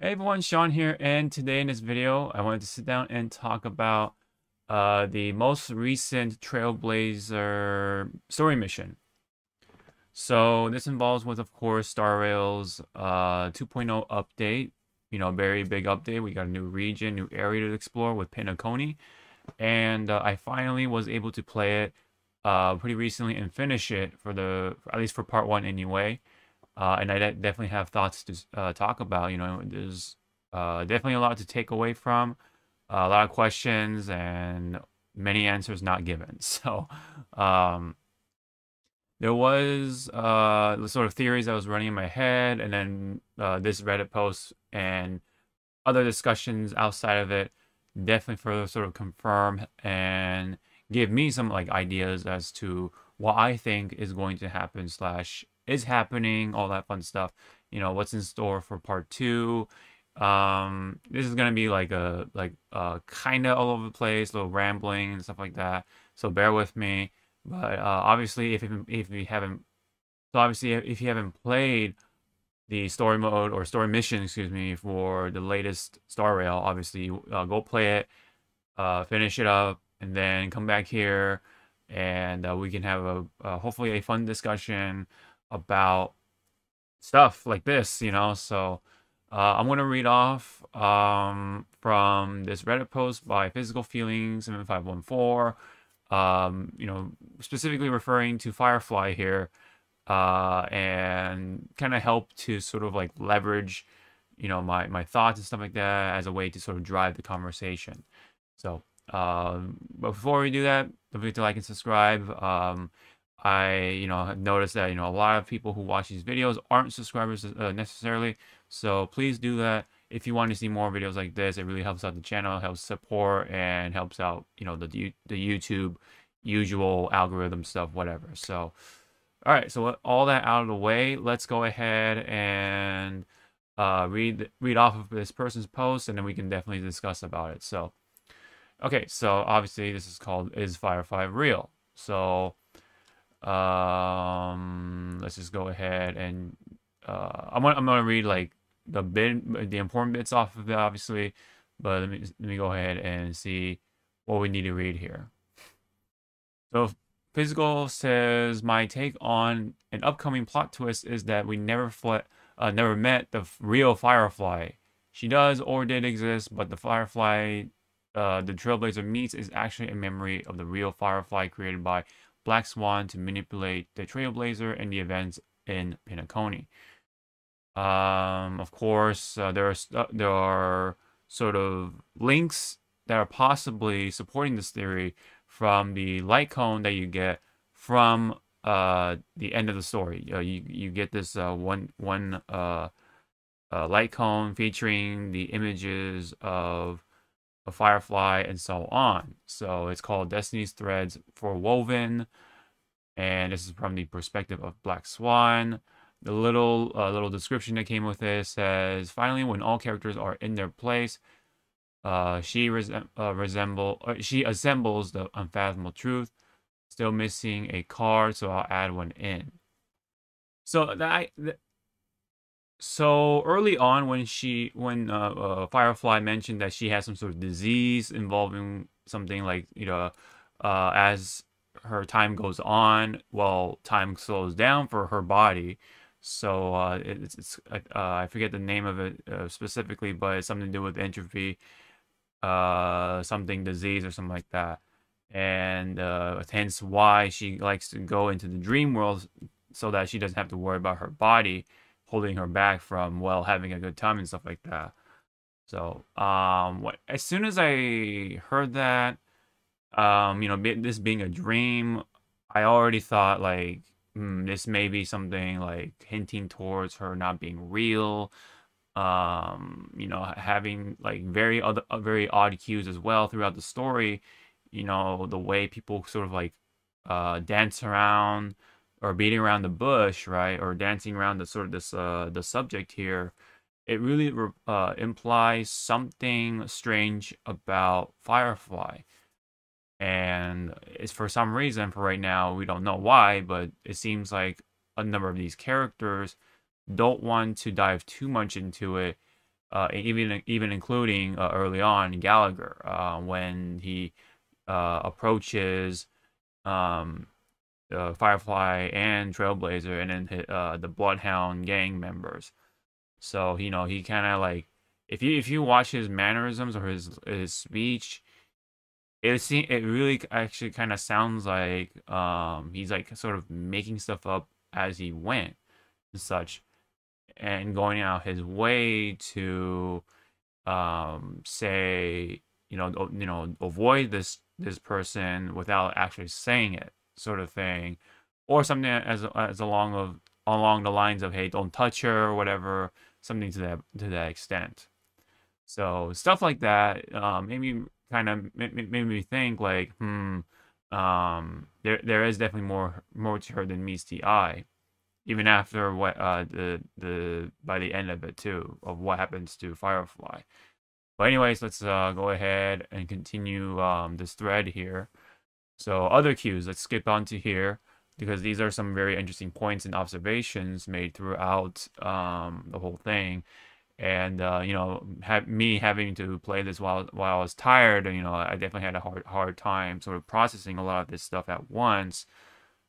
Hey everyone, Sean here, and today in this video, I wanted to sit down and talk about the most recent Trailblazer story mission. So this involves with, of course, Star Rail's 2.0 update. You know, very big update. We got a new region, new area to explore with Penacony, and I finally was able to play it pretty recently and finish it at least for part one anyway. And I definitely have thoughts to talk about. You know, there's definitely a lot to take away from, a lot of questions, and many answers not given. So, there was the sort of theories that was running in my head, and then this Reddit post and other discussions outside of it definitely further sort of confirm and give me some like ideas as to what I think is going to happen slash is happening, all that fun stuff. You know, what's in store for part two. This is gonna be like a kind of all over the place, a little rambling and stuff like that. So bear with me. But obviously, if you haven't, so obviously if you haven't played the story mode or story mission, excuse me, for the latest Star Rail, obviously go play it, finish it up, and then come back here, and we can have a hopefully a fun discussion about stuff like this, you know. So I'm gonna read off from this Reddit post by Physical Feelings 7514. You know, specifically referring to Firefly here, and kind of help to sort of like leverage, you know, my thoughts and stuff like that as a way to sort of drive the conversation. So, but before we do that, don't forget to like and subscribe. You know, have noticed that, you know, a lot of people who watch these videos aren't subscribers necessarily. So please do that. If you want to see more videos like this, it really helps out the channel, helps support, and helps out, you know, the YouTube usual algorithm stuff, whatever. So, all right. So with all that out of the way, let's go ahead and read off of this person's post, and then we can definitely discuss about it. So, okay. So obviously this is called "Is Firefly Real?" So let's just go ahead and I'm gonna read like the important bits off of it, obviously, but let me go ahead and see what we need to read here. So Physical says, my take on an upcoming plot twist is that we never met the real Firefly. She does or did exist, but the Firefly the Trailblazer meets is actually a memory of the real Firefly created by Black Swan to manipulate the Trailblazer and the events in Penacony. Of course, there are sort of links that are possibly supporting this theory from the light cone that you get from the end of the story. You get this one light cone featuring the images of a Firefly and so on. So it's called Destiny's Threads for Woven, and this is from the perspective of Black Swan. The little description that came with it says, finally, when all characters are in their place, she assembles the unfathomable truth. Still missing a card, so I'll add one in. So so early on, when Firefly mentioned that she has some sort of disease involving something like, you know, as her time goes on, well, time slows down for her body. So I forget the name of it specifically, but it's something to do with entropy, something disease or something like that. And hence why she likes to go into the dream world so that she doesn't have to worry about her body holding her back from, well, having a good time and stuff like that. So as soon as I heard that, you know, this being a dream, I already thought like, this may be something like hinting towards her not being real. You know, having like very odd cues as well throughout the story. You know, the way people sort of like dance around or beating around the bush, right? Or dancing around the sort of this the subject here. It really implies something strange about Firefly. And it's for some reason, for right now, we don't know why, but it seems like a number of these characters don't want to dive too much into it even including early on Gallagher when he approaches um, Firefly and Trailblazer, and then the Bloodhound gang members. So he kind of like, if you watch his mannerisms or his speech, it really actually kind of sounds like he's like sort of making stuff up as he went and such, and going out his way to say, avoid this person without actually saying it, sort of thing, or something as along the lines of, hey, don't touch her or whatever, something to that extent. So stuff like that maybe kind of made me think like, there is definitely more to her than meets the eye, even after what the by the end of it too, of what happens to Firefly. But anyways, let's go ahead and continue this thread here. So other cues, let's skip on to here, because these are some very interesting points and observations made throughout the whole thing. And me having to play this while I was tired, I definitely had a hard time sort of processing a lot of this stuff at once.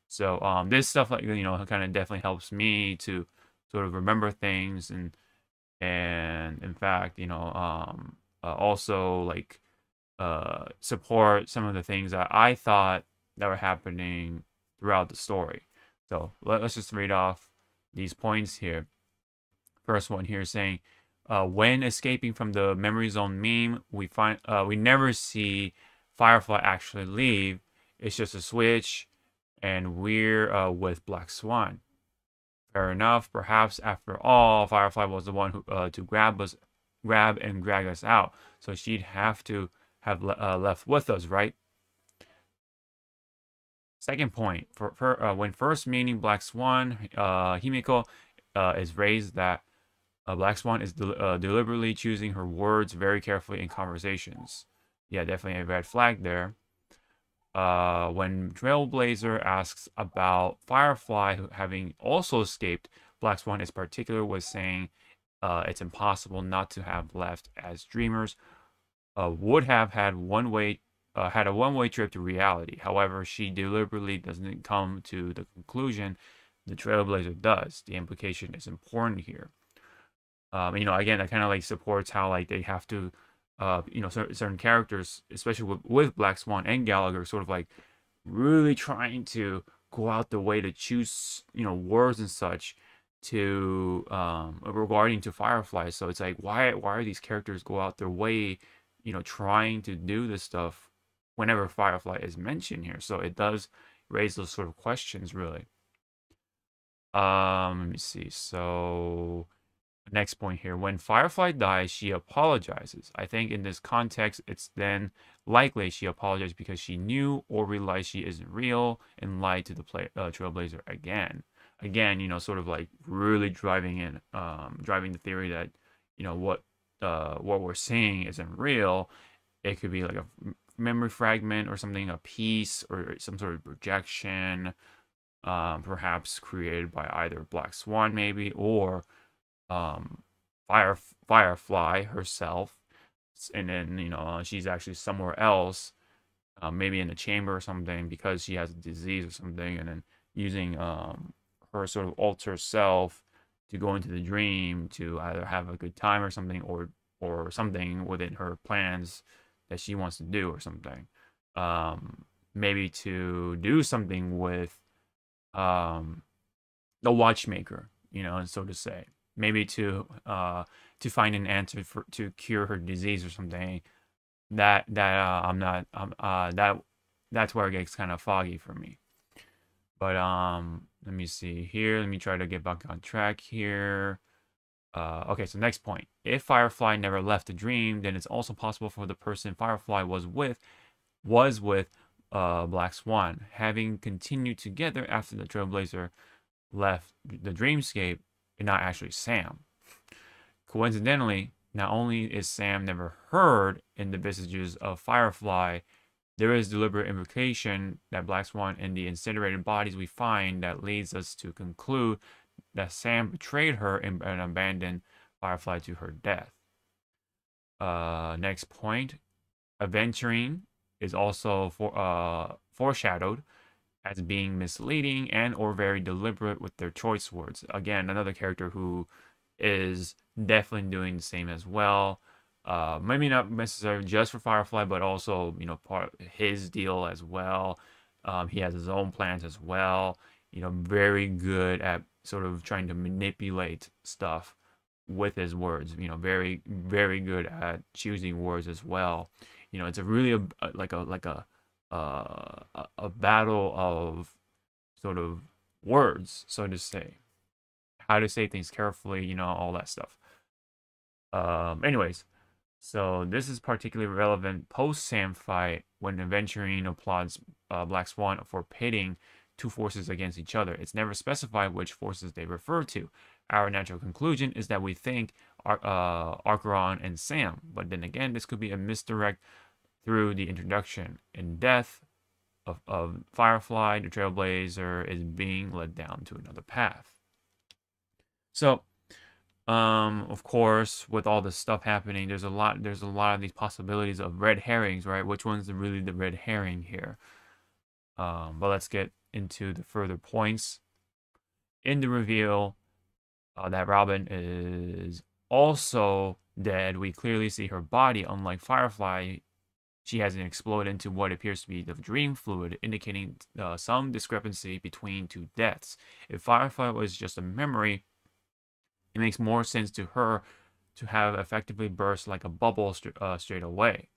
So this stuff, like, kind of definitely helps me to sort of remember things, and in fact, also like support some of the things that I thought that were happening throughout the story. So let's just read off these points here. First one here saying, when escaping from the memory zone meme, we never see Firefly actually leave. It's just a switch, and we're with Black Swan. Fair enough. Perhaps after all, Firefly was the one who to grab and drag us out, so she'd have to have left with us, right? Second point, when first meeting Black Swan, Himiko is raised that Black Swan is deliberately choosing her words very carefully in conversations. Yeah, definitely a red flag there. When Trailblazer asks about Firefly having also escaped, Black Swan is particular with saying it's impossible not to have left, as dreamers would have had a one-way trip to reality. However, she deliberately doesn't come to the conclusion the Trailblazer does. The implication is important here. Again, that kind of like supports how like they have to, certain characters, especially with Black Swan and Gallagher, sort of like really trying to go out the way to choose, words and such to regarding to Firefly. So it's like, why are these characters go out their way, trying to do this stuff whenever Firefly is mentioned here? So it does raise those sort of questions, really. Let me see. So next point here, when Firefly dies, she apologizes. I think in this context, it's then likely she apologized because she knew or realized she isn't real and lied to the Trailblazer again. Again, sort of like really driving the theory that, what we're seeing isn't real. It could be like a memory fragment or something, a piece or some sort of projection, perhaps created by either Black Swan maybe, or Firefly herself, and then she's actually somewhere else, maybe in the chamber or something, because she has a disease or something, and then using her sort of alter self to go into the dream to either have a good time or something, or something within her plans that she wants to do or something, maybe to do something with the watchmaker, so to say. Maybe to find an answer to cure her disease or something. That's where it gets kind of foggy for me. But let me see here. Let me try to get back on track here. Okay, so next point. If Firefly never left the dream, then it's also possible for the person Firefly was with Black Swan, having continued together after the Trailblazer left the dreamscape, and not actually Sam. Coincidentally, not only is Sam never heard in the visages of Firefly, there is deliberate implication that Black Swan in the incinerated bodies we find that leads us to conclude that Sam betrayed her and abandoned Firefly to her death. Next point, Aventurine is also foreshadowed as being misleading and or very deliberate with their choice words. Again, another character who is definitely doing the same as well. Maybe not necessarily just for Firefly, but also, part of his deal as well. He has his own plans as well. Very good at sort of trying to manipulate stuff with his words. Very, very good at choosing words as well. It's a really a battle of sort of words, so to say. How to say things carefully, all that stuff. Anyways, so this is particularly relevant post-Sam fight when Aventurine applauds Black Swan for pitting two forces against each other. It's never specified which forces they refer to. Our natural conclusion is that we think Archeron and Sam, but then again, this could be a misdirect through the introduction. In death of Firefly, the Trailblazer is being led down to another path. So, of course, with all this stuff happening, there's a lot of these possibilities of red herrings, right? Which one's really the red herring here? But let's get into the further points. In the reveal that Robin is also dead, we clearly see her body. Unlike Firefly, she hasn't exploded into what appears to be the dream fluid, indicating some discrepancy between two deaths. If Firefly was just a memory, it makes more sense to her to have effectively burst like a bubble straight away.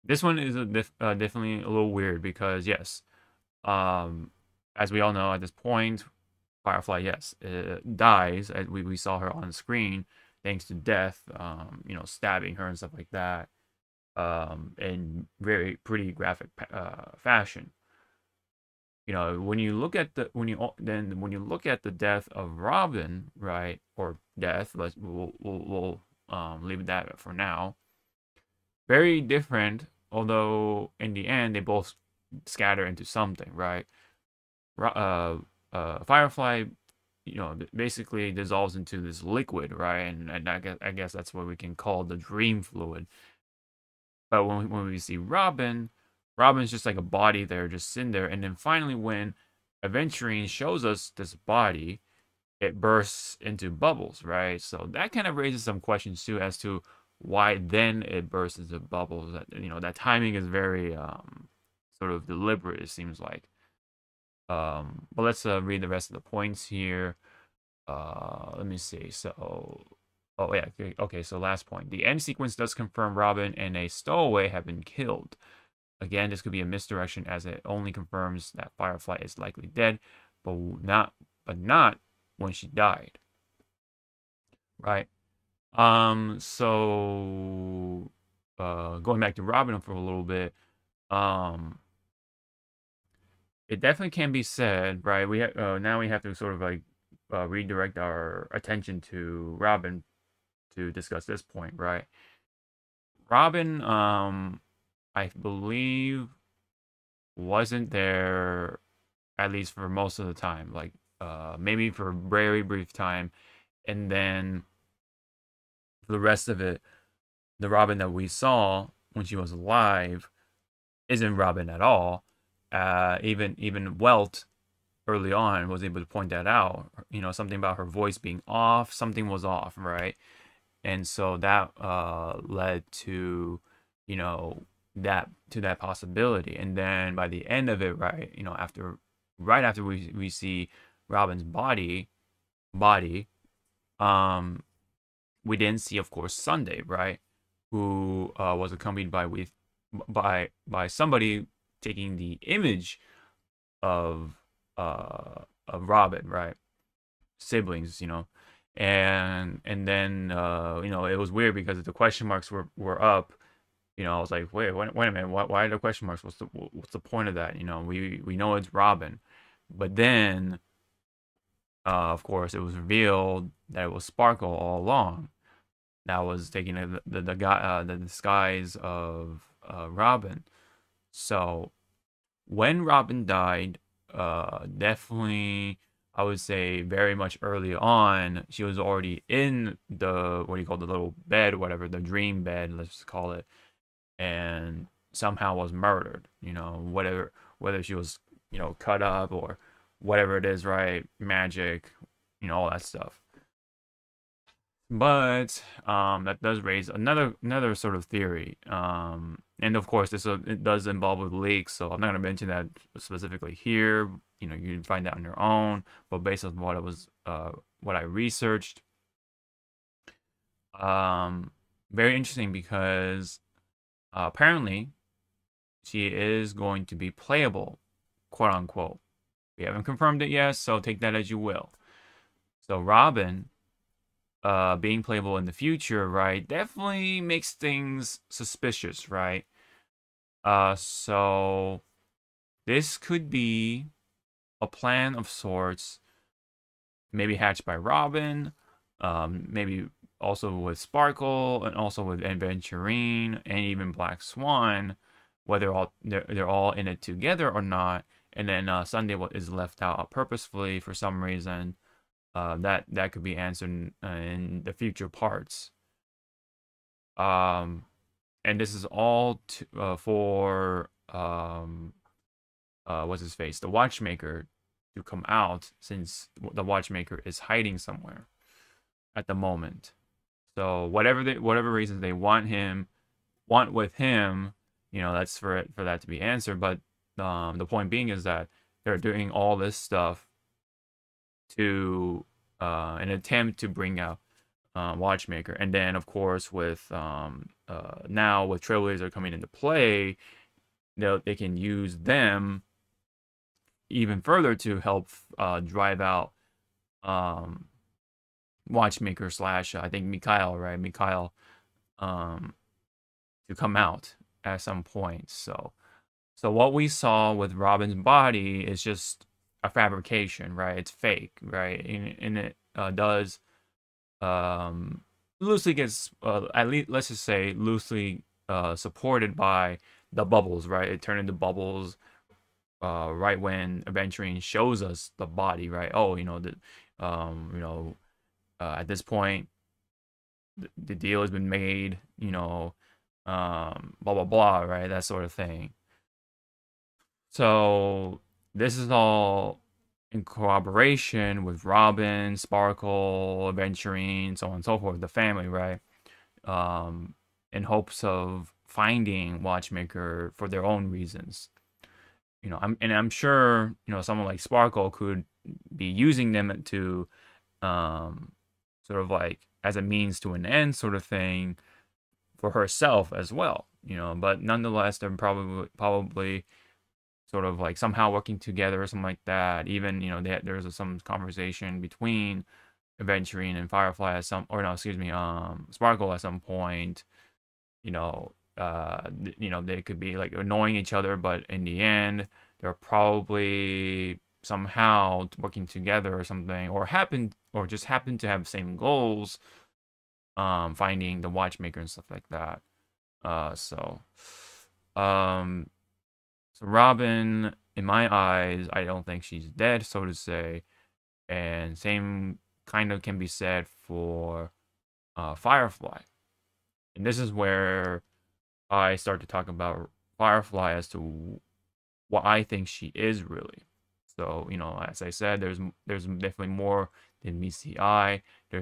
This one is definitely a little weird because, yes, as we all know at this point, Firefly, yes, dies. As we saw her on screen thanks to death, stabbing her and stuff like that, in pretty graphic fashion. When you look at the death of Robin, right, or death, we'll leave that for now. Very different, although in the end they both scatter into something, right? Firefly, basically dissolves into this liquid, right? And I guess that's what we can call the dream fluid. But when we see Robin's just like a body there, just sitting there. And then finally, when Aventurine shows us this body, it bursts into bubbles, right? So that kind of raises some questions too as to why then it bursts into bubbles. That timing is very sort of deliberate, it seems like. But let's read the rest of the points here. Let me see. So, oh yeah, okay. So last point: the end sequence does confirm Robin and a stowaway have been killed. Again, this could be a misdirection as it only confirms that Firefly is likely dead, but not when she died. Right? So going back to Robin for a little bit, it definitely can be said, right? Now we have to sort of like redirect our attention to Robin to discuss this point, right? Robin, I believe, wasn't there at least for most of the time, like maybe for a very brief time, and then for the rest of it, the Robin that we saw when she was alive isn't Robin at all. Even Welt early on was able to point that out. Something about her voice being off, something was off, right? And so that led to, that possibility. And then by the end of it, right, right after we see Robin's body, we didn't see, of course, Sunday, right, who was accompanied by somebody taking the image of Robin, right, siblings, and then it was weird because the question marks were up. I was like, wait a minute, why are the question marks? What's the point of that? We know it's Robin, but then of course it was revealed that it was Sparkle all along. That was taking the disguise of Robin. So when Robin died, definitely I would say very much early on, she was already in the, what do you call, the little bed, whatever, the dream bed, let's just call it, and somehow was murdered. Whether she was, cut up or whatever it is, right? Magic, all that stuff. But that does raise another sort of theory. And of course, it does involve with leaks, so I'm not going to mention that specifically here. You can find that on your own. But based on what I researched, very interesting because apparently she is going to be playable, quote unquote. We haven't confirmed it yet, so take that as you will. So Robin being playable in the future, right, definitely makes things suspicious, right? So this could be a plan of sorts, maybe hatched by Robin, maybe also with Sparkle, and also with Adventurine, and even Black Swan, whether they're all in it together or not. And then Sunday is left out purposefully for some reason. That could be answered in the future parts. And this is all for what's his face, the Watchmaker, to come out, since the Watchmaker is hiding somewhere at the moment. So whatever reasons they want with him, that's for that to be answered. But the point being is that they're doing all this stuff to an attempt to bring out Watchmaker. And then of course with now with Trailblazer coming into play, they can use them even further to help drive out Watchmaker slash I think Mikhail, right? Mikhail to come out at some point. So what we saw with Robin's body is just a fabrication, right? It's fake, right? And it does loosely gets at least, let's just say, loosely supported by the bubbles, right? It turned into bubbles right when Aventurine shows us the body, right? Oh, at this point the deal has been made, blah blah blah, right? That sort of thing. So this is all in corroboration with Robin, Sparkle, Aventurine, so on and so forth, the family, right? In hopes of finding Watchmaker for their own reasons. I'm sure, someone like Sparkle could be using them to sort of like as a means to an end sort of thing for herself as well, but nonetheless they're probably sort of like somehow working together or something like that. Even, there's some conversation between Aventurine and Firefly Sparkle at some point. They could be like annoying each other, but in the end they're probably somehow working together or something, or just happen to have the same goals, finding the Watchmaker and stuff like that. So Robin, in my eyes, I don't think she's dead, so to say. And same kind of can be said for Firefly. And this is where I start to talk about Firefly as to what I think she is really. So, as I said, there's definitely more than meets the eye. There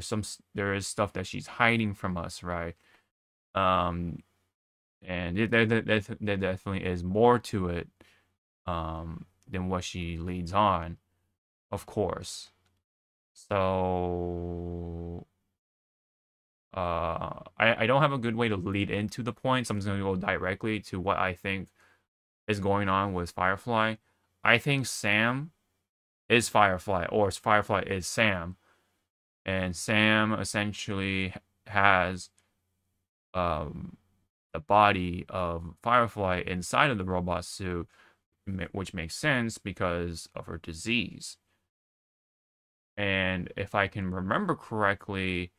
is stuff that she's hiding from us, right? And there definitely is more to it than what she leads on, of course. So I don't have a good way to lead into the point, so I'm just going to go directly to what I think is going on with Firefly. I think Sam is Firefly, or Firefly is Sam. And Sam essentially has the body of Firefly inside of the robot suit, which makes sense because of her disease. And if I can remember correctly,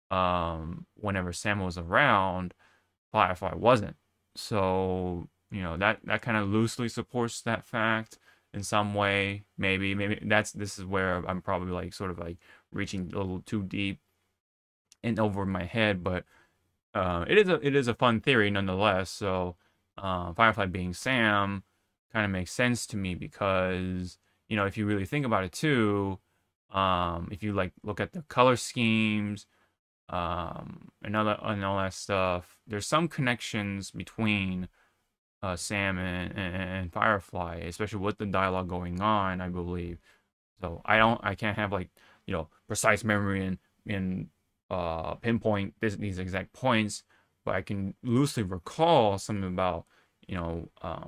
whenever Sam was around, Firefly wasn't. So, that kind of loosely supports that fact. in some way. Maybe this is where I'm probably like sort of like reaching a little too deep and over my head, but it is a fun theory nonetheless. So Firefly being Sam kind of makes sense to me because if you really think about it too, if you like look at the color schemes, and all that stuff, there's some connections between Sam and Firefly, especially with the dialogue going on, I believe. So I can't have like precise memory and pinpoint these exact points, but I can loosely recall something about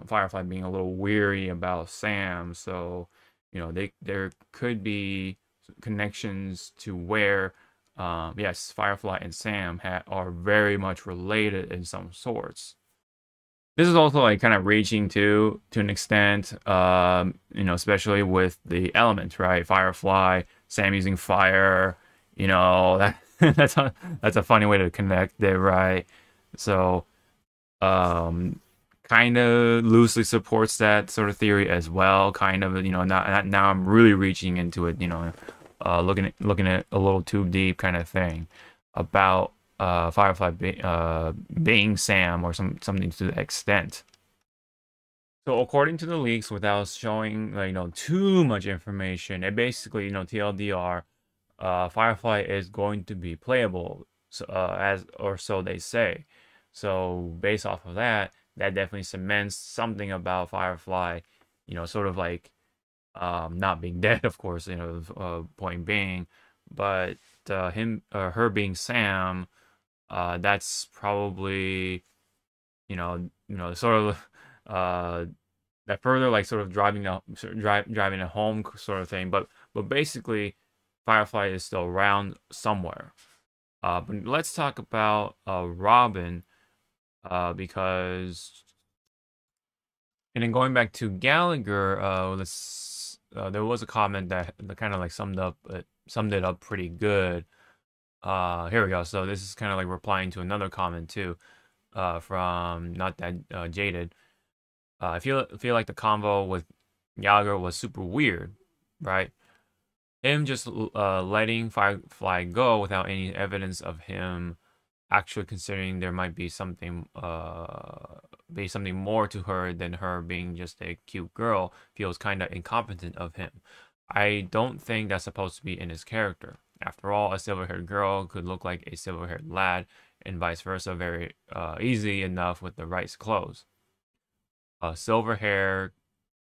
Firefly being a little weary about Sam. So there could be connections to where yes, Firefly and Sam are very much related in some sorts. This is also like kind of reaching to an extent, especially with the elements, right? Firefly, Sam using fire, that that's a funny way to connect it, right? So, kind of loosely supports that sort of theory as well. Kind of, now I'm really reaching into it, looking at a little too deep kind of thing about Firefly being Sam or something to that extent. So according to the leaks, without showing too much information, it basically TLDR, Firefly is going to be playable, so, as or so they say. So based off of that, that definitely cements something about Firefly, sort of like not being dead, of course, point being, but her being Sam, that's probably sort of that further like sort of driving it home sort of thing. But basically, Firefly is still around somewhere. But let's talk about Robin, because and then going back to Gallagher, there was a comment that kind of like summed it up pretty good. Here we go. So this is kind of like replying to another comment too, from Not That Jaded. I feel like the convo with Gallagher was super weird, right? Him just letting Firefly go without any evidence of him actually considering there might be something more to her than her being just a cute girl feels kind of incompetent of him. I don't think that's supposed to be in his character. After all, a silver-haired girl could look like a silver-haired lad, and vice versa, very easy enough with the right clothes. Silver hair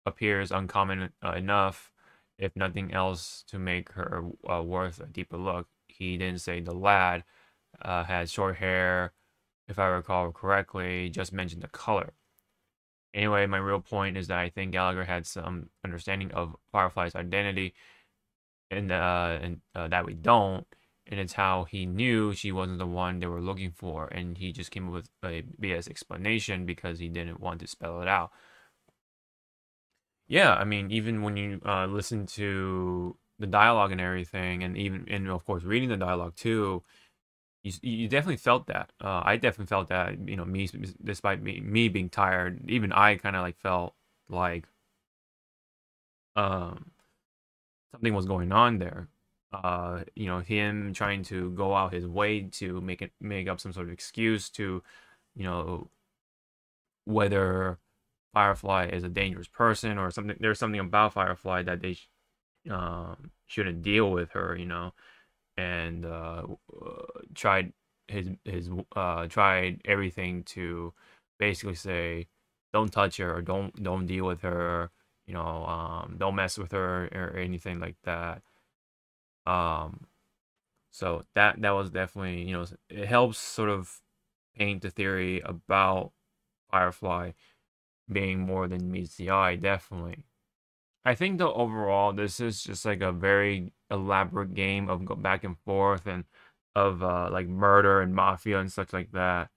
appears uncommon enough, if nothing else, to make her worth a deeper look. He didn't say the lad had short hair, if I recall correctly, just mentioned the color. Anyway, my real point is that I think Gallagher had some understanding of Firefly's identity, and that we don't, and it's how he knew she wasn't the one they were looking for, and he just came up with a BS explanation because he didn't want to spell it out. Yeah, I mean, even when you listen to the dialogue and everything, and of course reading the dialogue too, you definitely felt that. I definitely felt that. Me, despite me being tired, even I kind of like felt like um something was going on there. Him trying to go out his way to make up some sort of excuse to, you know, whether Firefly is a dangerous person or something. There's something about Firefly that they shouldn't deal with her, and tried tried everything to basically say, don't touch her or don't deal with her, don't mess with her or anything like that. Um, so that was definitely, it helps sort of paint the theory about Firefly being more than meets the eye, definitely. I think though overall this is just like a very elaborate game of go back and forth and of like murder and mafia and such like that.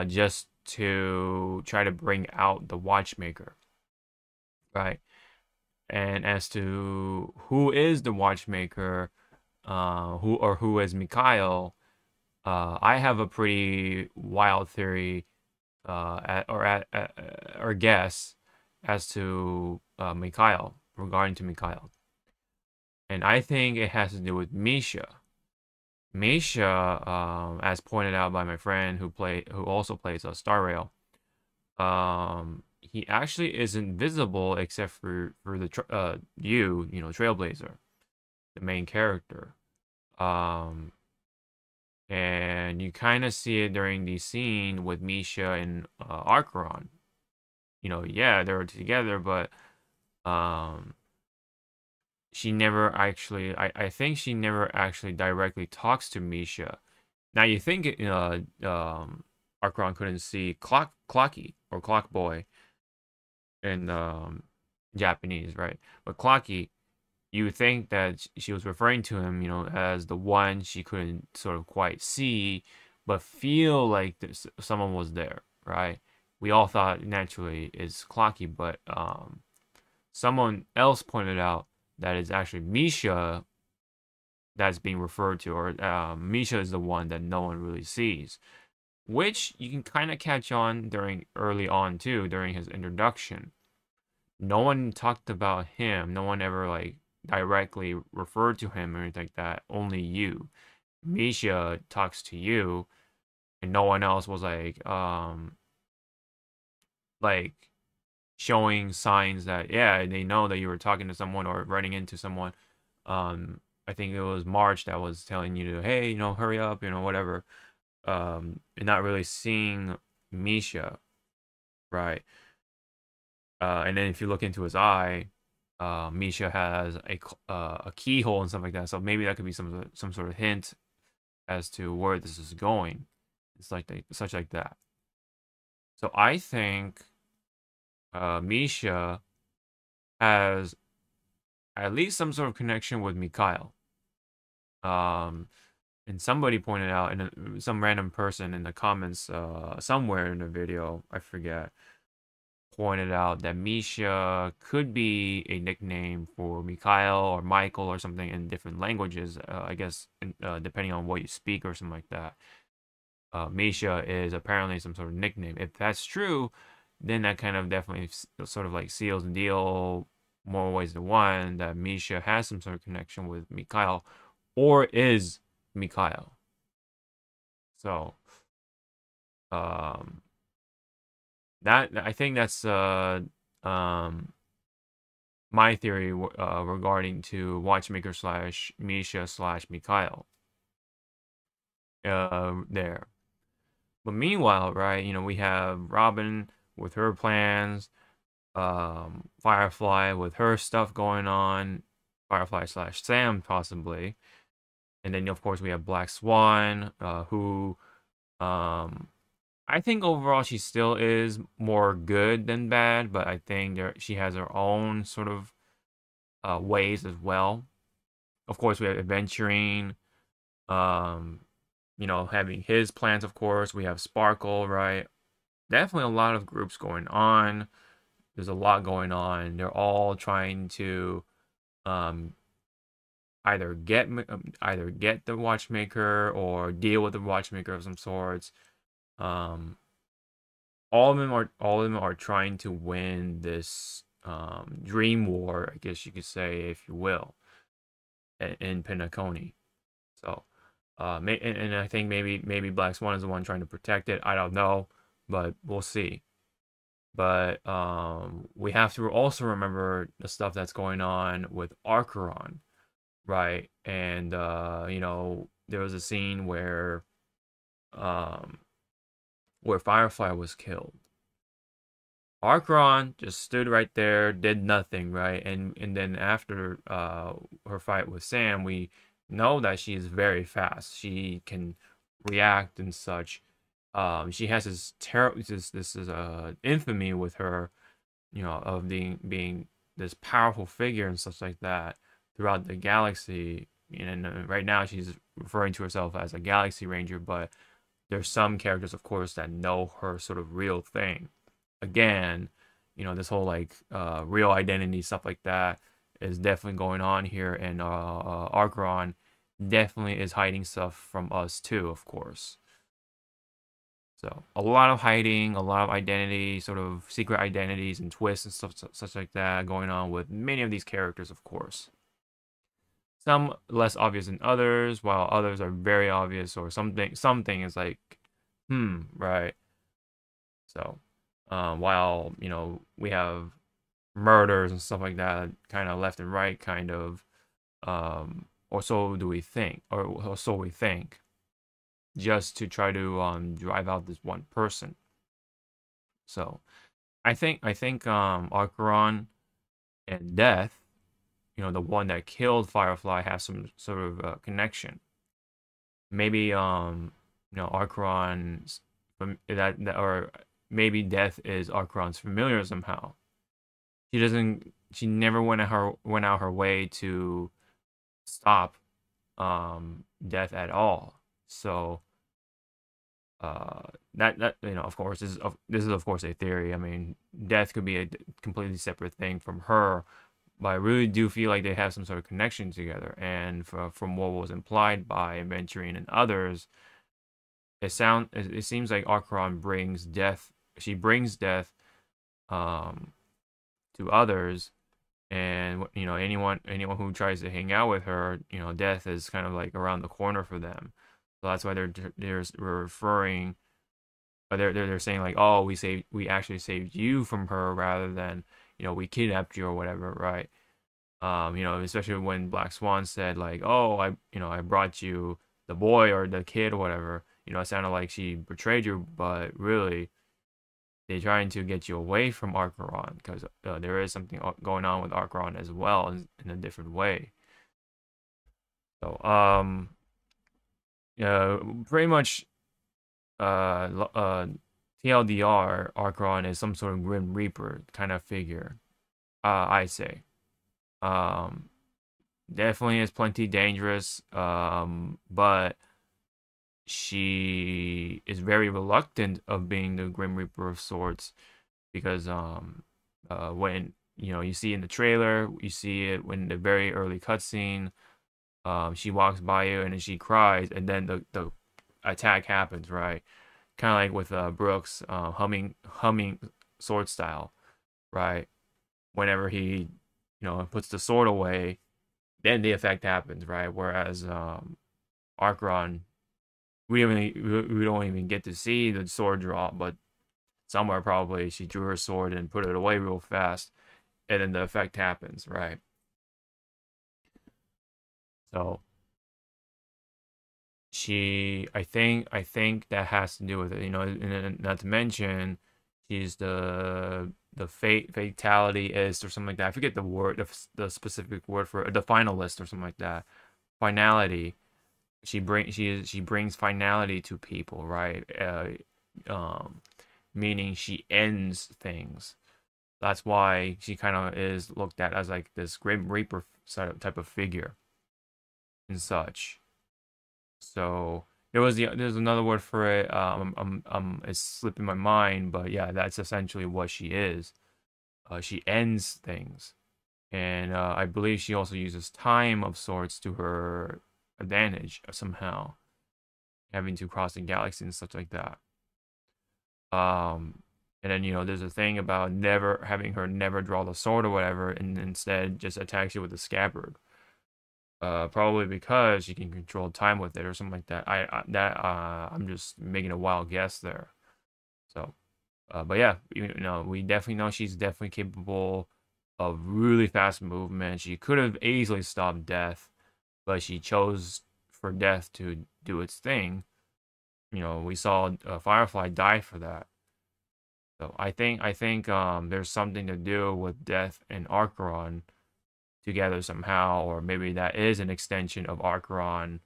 Just to try to bring out the watchmaker, right? And as to who is the watchmaker, who is Mikhail, I have a pretty wild theory, or guess as to Mikhail, regarding to Mikhail. And I think it has to do with Misha. Misha, as pointed out by my friend who also plays Star Rail, he actually isn't visible except for the Trailblazer, the main character. Um, and you kind of see it during the scene with Misha and Archeron. Yeah, they were together, but um, she never actually. I think she never actually directly talks to Misha. Now you think Archeron couldn't see Clocky or Clock Boy in Japanese, right? But Clocky, you would think that she was referring to him, as the one she couldn't sort of quite see, but feel like someone was there, right? We all thought naturally it's Clocky, but someone else pointed out that it's actually Misha that's being referred to, or Misha is the one that no one really sees, which you can kind of catch on early on too, during his introduction. No one talked about him. No one ever like directly referred to him or anything like that. Only you. Misha talks to you, and no one else was like showing signs that yeah, they know that you were talking to someone or running into someone. I think it was March that was telling you to, hey, hurry up, whatever. And not really seeing Misha, right? And then if you look into his eye, Misha has a keyhole and stuff like that. So maybe that could be some sort of hint as to where this is going. It's such like that. So I think Misha has at least some sort of connection with Mikhail. And somebody pointed out, and some random person in the comments somewhere in the video, I forget, pointed out that Misha could be a nickname for Mikhail or Michael or something in different languages, I guess, depending on what you speak or something like that. Misha is apparently some sort of nickname. If that's true, then that kind of definitely sort of like seals the deal more ways than one that Misha has some sort of connection with Mikhail or is Mikhail. So, um, that I think that's my theory regarding to Watchmaker slash Misha slash Mikhail there. But meanwhile, right, we have Robin with her plans, Firefly with her stuff going on, Firefly slash Sam possibly, and then of course we have Black Swan, who I think overall she still is more good than bad, but I think she has her own sort of ways as well. Of course, we have Adventuring, um, having his plans, of course. We have Sparkle, right? Definitely a lot of groups going on. There's a lot going on. They're all trying to um, either get the Watchmaker or deal with the Watchmaker of some sorts. Um, all of them are trying to win this dream war, I guess you could say, if you will, in Penacony. So, and I think maybe Black Swan is the one trying to protect it. I don't know, but we'll see. But we have to also remember the stuff that's going on with Archeron, right? And there was a scene um, where Firefly was killed. Archeron just stood right there, did nothing, right? And then after her fight with Sam, we know that she is very fast. She can react and such. She has this this is infamy with her, of being this powerful figure and such like that throughout the galaxy. And right now she's referring to herself as a Galaxy Ranger, but there's some characters, of course, that know her sort of real thing. Again, this whole like real identity stuff like that is definitely going on here, and Archeron definitely is hiding stuff from us too, of course. So a lot of hiding, a lot of identity, sort of secret identities and twists and stuff such like that going on with many of these characters, of course. Some less obvious than others, while others are very obvious, or something is like, right. So, while we have murders and stuff like that, kind of left and right, kind of, or so do we think, or so we think, just to try to drive out this one person. So, I think Acheron and Death, the one that killed Firefly, has some sort of connection. Maybe Acheron's or maybe Death is Acheron's familiar somehow. She never went out her way to stop Death at all. So that of course this is of course a theory. I mean, Death could be a completely separate thing from her, but I really do feel like they have some sort of connection together. And from what was implied by Aventurine and others, it seems like Acheron brings Death. She brings Death to others, and anyone who tries to hang out with her, Death is kind of like around the corner for them. So that's why they're referring, they're saying like, oh, we actually saved you from her rather than we kidnapped you or whatever, right? Especially when Black Swan said like, oh, I brought you the boy or the kid or whatever. It sounded like she betrayed you, but really they're trying to get you away from Acheron, because there is something going on with Acheron as well in a different way. So pretty much TLDR, Acheron is some sort of Grim Reaper kind of figure. I say. Um, Definitely is plenty dangerous. But she is very reluctant of being the Grim Reaper of sorts, because when you see in the trailer, you see it when the very early cutscene, she walks by you and then she cries, and then the attack happens, right? Kind of like with Brooks, humming sword style, right? Whenever he puts the sword away, then the effect happens, right? Whereas Acheron, we don't even get to see the sword drop, but somewhere probably she drew her sword and put it away real fast, and then the effect happens, right? So I think that has to do with it, and not to mention she's the fatalityist or something like that. I forget the word, the specific word for it, the finalist or something like that. Finality. She brings finality to people, right? Meaning she ends things. That's why she kind of is looked at as like this Grim Reaper type of figure and such. So there's another word for it. It's slipping my mind, but yeah, that's essentially what she is. She ends things, and I believe she also uses time of sorts to her advantage somehow, having to cross the galaxy and stuff like that. And then there's a thing about never having her never draw the sword or whatever, and instead just attacks you with a scabbard. Probably because she can control time with it or something like that. I'm just making a wild guess there. So, but yeah, we definitely know she's definitely capable of really fast movement. She could have easily stopped Death, but she chose for Death to do its thing. We saw Firefly die for that. So I think there's something to do with Death and Acheron together somehow, or maybe that is an extension of Acheron.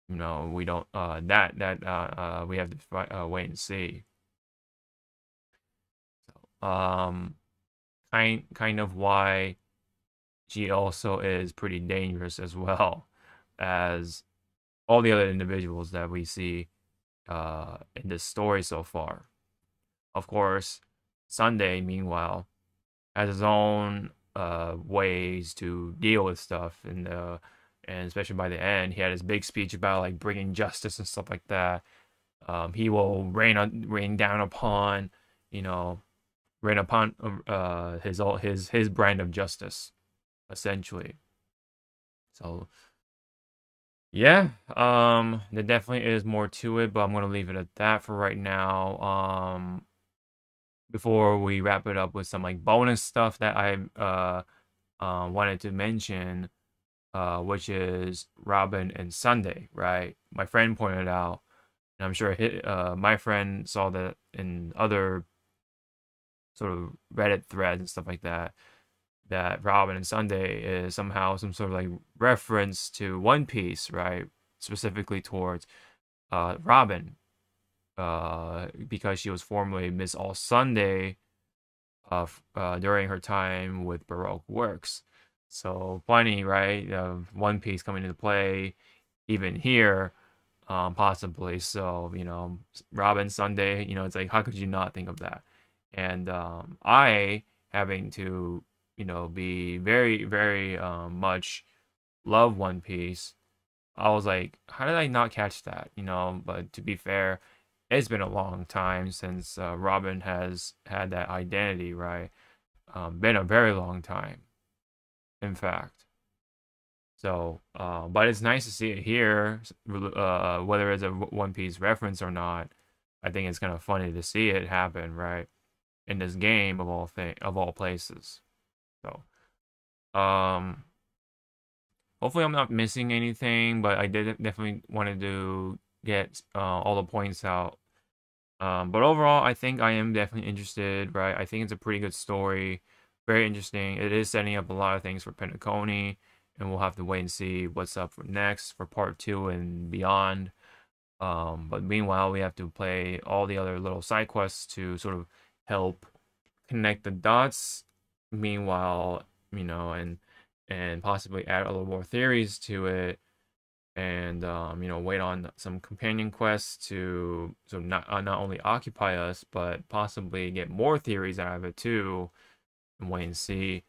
We don't we have to wait and see. So, kind of why she also is pretty dangerous as well as all the other individuals that we see in this story so far. Of course, Sunday, meanwhile, has his own ways to deal with stuff, and especially by the end, he had his big speech about like bringing justice and stuff like that. He will rain down upon, you know, rain upon his brand of justice, essentially. So yeah, there definitely is more to it, but I'm gonna leave it at that for right now. Before we wrap it up with some like bonus stuff that I wanted to mention, which is Robin and Sunday, right? My friend pointed out, and I'm sure my friend saw that in other sort of Reddit threads and stuff like that, that Robin and Sunday is somehow some sort of like reference to One Piece, right? Specifically towards Robin, because she was formerly Miss All Sunday during her time with Baroque Works. So funny, right? One Piece coming into play even here, possibly. So, Robin Sunday, it's like, how could you not think of that? And I having to, be very, very much love One Piece. I was like, how did I not catch that? But to be fair, it's been a long time since Robin has had that identity, right? Been a very long time, in fact. So, but it's nice to see it here, whether it's a One Piece reference or not. I think it's kind of funny to see it happen, right? In this game of all places. So, um, hopefully I'm not missing anything, but I did definitely wanted to get all the points out. But overall, I think I am definitely interested, right? I think it's a pretty good story, very interesting. It is setting up a lot of things for Penacony, and we'll have to wait and see what's up for next for part 2 and beyond. But meanwhile, we have to play all the other little side quests to sort of help connect the dots. Meanwhile, and possibly add a little more theories to it, and wait on some companion quests to not only occupy us, but possibly get more theories out of it too, and wait and see.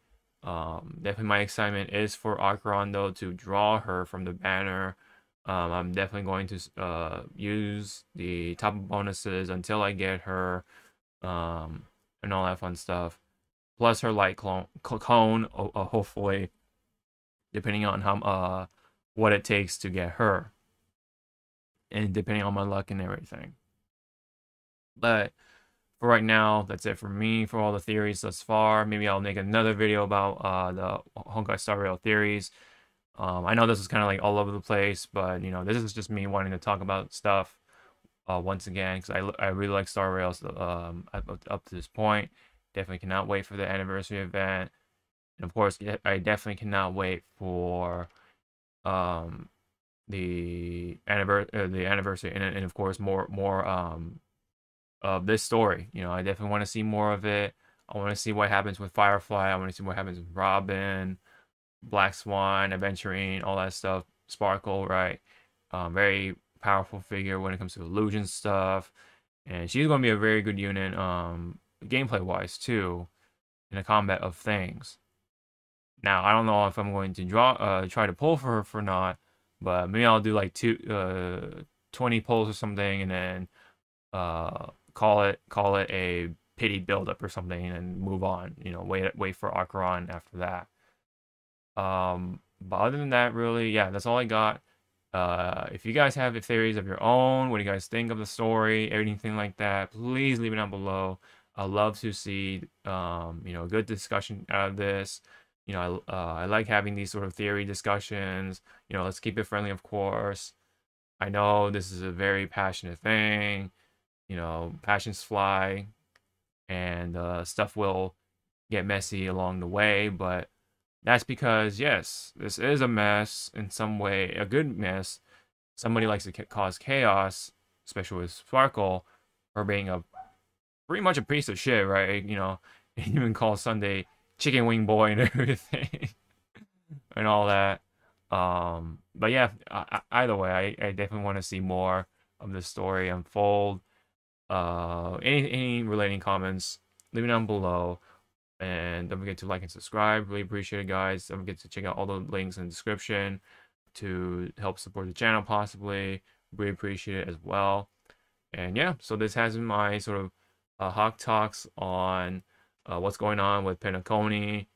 Definitely my excitement is for Acheron though, to draw her from the banner. I'm definitely going to use the top bonuses until I get her, and all that fun stuff. Plus her light cone, hopefully, depending on how what it takes to get her, and depending on my luck and everything. But for right now, that's it for me for all the theories thus far. Maybe I'll make another video about the Honkai Star Rail theories. I know this is kind of like all over the place, but this is just me wanting to talk about stuff once again, because I really like Star Rails up to this point. Definitely cannot wait for the anniversary event, and of course, I definitely cannot wait for the anniversary, and of course more of this story. I definitely want to see more of it. I want to see what happens with Firefly. I want to see what happens with Robin, Black Swan, Aventurine, all that stuff. Sparkle, right? Very powerful figure when it comes to illusion stuff, and she's going to be a very good unit, gameplay wise too, in the combat of things. Now I don't know if I'm going to try to pull for her or not, but maybe I'll do like 20 pulls or something, and then call it a pity buildup or something, and move on. Wait for Acheron after that. But other than that, really, yeah, that's all I got. If you guys have theories of your own, what do you guys think of the story, anything like that, please leave it down below. I'd love to see, a good discussion out of this. I like having these sort of theory discussions. Let's keep it friendly, of course. I know this is a very passionate thing. Passions fly, and stuff will get messy along the way, but that's because, yes, this is a mess in some way, a good mess. Somebody likes to cause chaos, especially with Sparkle, for being pretty much a piece of shit, right? Even call Sunday chicken wing boy and everything, and all that. But yeah, either way, I definitely want to see more of the story unfold. Any relating comments, leave it down below. And don't forget to like and subscribe. Really appreciate it, guys. Don't forget to check out all the links in the description to help support the channel, possibly. Really appreciate it as well. And yeah, so this has been my sort of Hawke talks on what's going on with Penacony,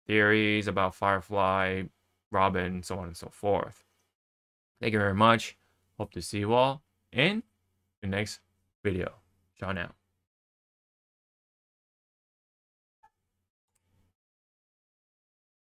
theories about Firefly, Robin, so on and so forth. Thank you very much. Hope to see you all in the next video. Ciao now.